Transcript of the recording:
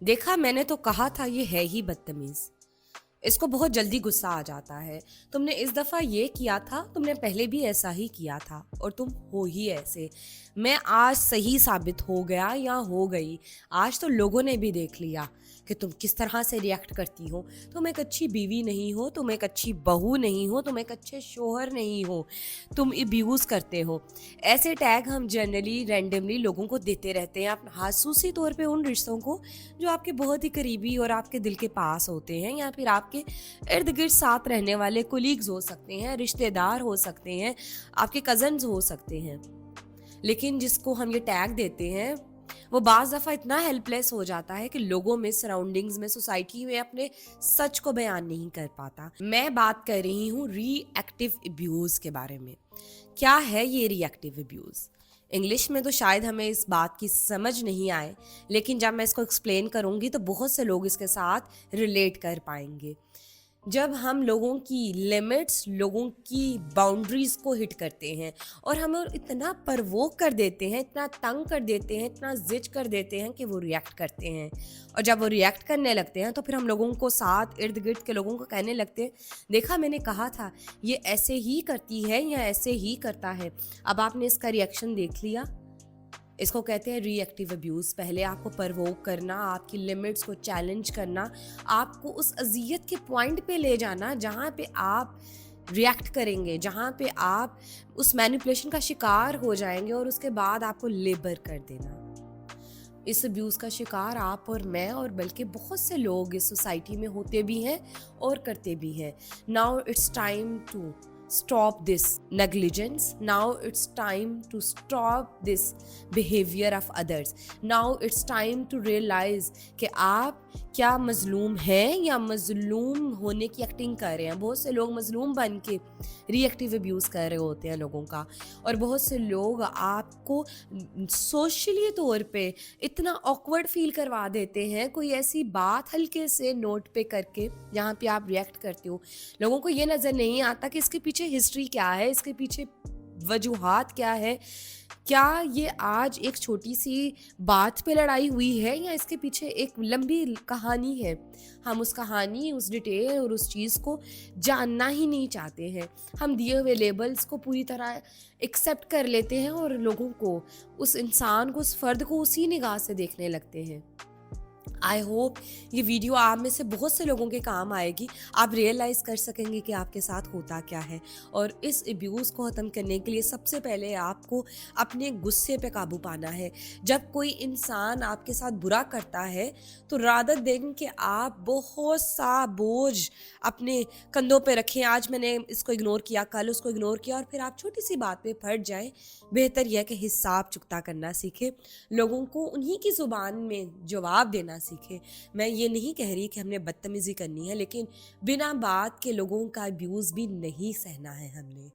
देखा मैंने तो कहा था ये है ही बदतमीज। इसको बहुत जल्दी गुस्सा आ जाता है। तुमने इस दफा ये किया था, तुमने पहले भी ऐसा ही किया था और तुम हो ही ऐसे। मैं आज सही साबित हो गया या हो गई। आज तो लोगों ने भी देख लिया कि तुम किस तरह से रिएक्ट करती हो। तुम एक अच्छी बीवी नहीं हो, तुम एक अच्छी बहू नहीं हो, तुम एक अच्छे शोहर नहीं हो, तुम अब्यूज करते हो। ऐसे टैग हम जनरली रैंडमली लोगों को देते रहते हैं, आप खासूसी तौर पे उन रिश्तों को जो आपके बहुत ही करीबी और आपके दिल के पास होते हैं, या फिर आपके इर्द गिर्द साथ रहने वाले कोलीग्स हो सकते हैं, रिश्तेदार हो सकते हैं, आपके कजन्स हो सकते हैं। लेकिन जिसको हम ये टैग देते हैं वो बाज दफ़ा इतना हेल्पलेस हो जाता है कि लोगों में, सराउंडिंग्स में, सोसाइटी में अपने सच को बयान नहीं कर पाता। मैं बात कर रही हूँ रिएक्टिव अब्यूज़ के बारे में। क्या है ये रिएक्टिव अब्यूज़? इंग्लिश में तो शायद हमें इस बात की समझ नहीं आए, लेकिन जब मैं इसको एक्सप्लेन करूँगी तो बहुत से लोग इसके साथ रिलेट कर पाएंगे। जब हम लोगों की लिमिट्स, लोगों की बाउंड्रीज को हिट करते हैं और हमें इतना परवोक कर देते हैं, इतना तंग कर देते हैं, इतना जिच कर देते हैं कि वो रिएक्ट करते हैं। और जब वो रिएक्ट करने लगते हैं तो फिर हम लोगों को, साथ इर्द गिर्द के लोगों को कहने लगते हैं, देखा मैंने कहा था, ये ऐसे ही करती है या ऐसे ही करता है, अब आपने इसका रिएक्शन देख लिया। इसको कहते हैं रिएक्टिव अब्यूज़। पहले आपको परवोक करना, आपकी लिमिट्स को चैलेंज करना, आपको उस अज़ियत के पॉइंट पे ले जाना जहाँ पे आप रिएक्ट करेंगे, जहाँ पे आप उस मैनिपुलेशन का शिकार हो जाएंगे और उसके बाद आपको लेबर कर देना। इस अब्यूज़ का शिकार आप और मैं और बल्कि बहुत से लोग इस सोसाइटी में होते भी हैं और करते भी हैं। Now it's time to stop this negligence. Now it's time to stop this behavior of others. Now it's time to realize कि आप क्या मजलूम हैं या मजलूम होने की एक्टिंग कर रहे हैं। बहुत से लोग मजलूम बन के रिएक्टिव अब्यूज़ कर रहे होते हैं लोगों का, और बहुत से लोग आपको सोशली तौर पे इतना ऑकवर्ड फील करवा देते हैं, कोई ऐसी बात हल्के से नोट पे करके जहाँ पे आप रिएक्ट करते हो। लोगों को ये नज़र नहीं आता कि इसके पीछे हिस्ट्री क्या है, इसके पीछे वजूहात क्या है। क्या ये आज एक छोटी सी बात पे लड़ाई हुई है या इसके पीछे एक लंबी कहानी है। हम उस कहानी, उस डिटेल और उस चीज़ को जानना ही नहीं चाहते हैं। हम दिए हुए लेबल्स को पूरी तरह एक्सेप्ट कर लेते हैं और लोगों को, उस इंसान को, उस फ़र्द को उसी निगाह से देखने लगते हैं। आई होप ये वीडियो आप में से बहुत से लोगों के काम आएगी। आप रियलाइज़ कर सकेंगे कि आपके साथ होता क्या है। और इस अब्यूज़ को ख़त्म करने के लिए सबसे पहले आपको अपने गुस्से पे काबू पाना है। जब कोई इंसान आपके साथ बुरा करता है तो रादर देन कि आप बहुत सा बोझ अपने कंधों पे रखें, आज मैंने इसको इग्नोर किया, कल उसको इग्नोर किया, और फिर आप छोटी सी बात पे फट जाएं, बेहतर यह कि हिसाब चुकता करना सीखें, लोगों को उन्हीं की ज़ुबान में जवाब देना सीखें। मैं ये नहीं कह रही कि हमने बदतमीज़ी करनी है, लेकिन बिना बात के लोगों का अब्यूज़ भी नहीं सहना है हमने।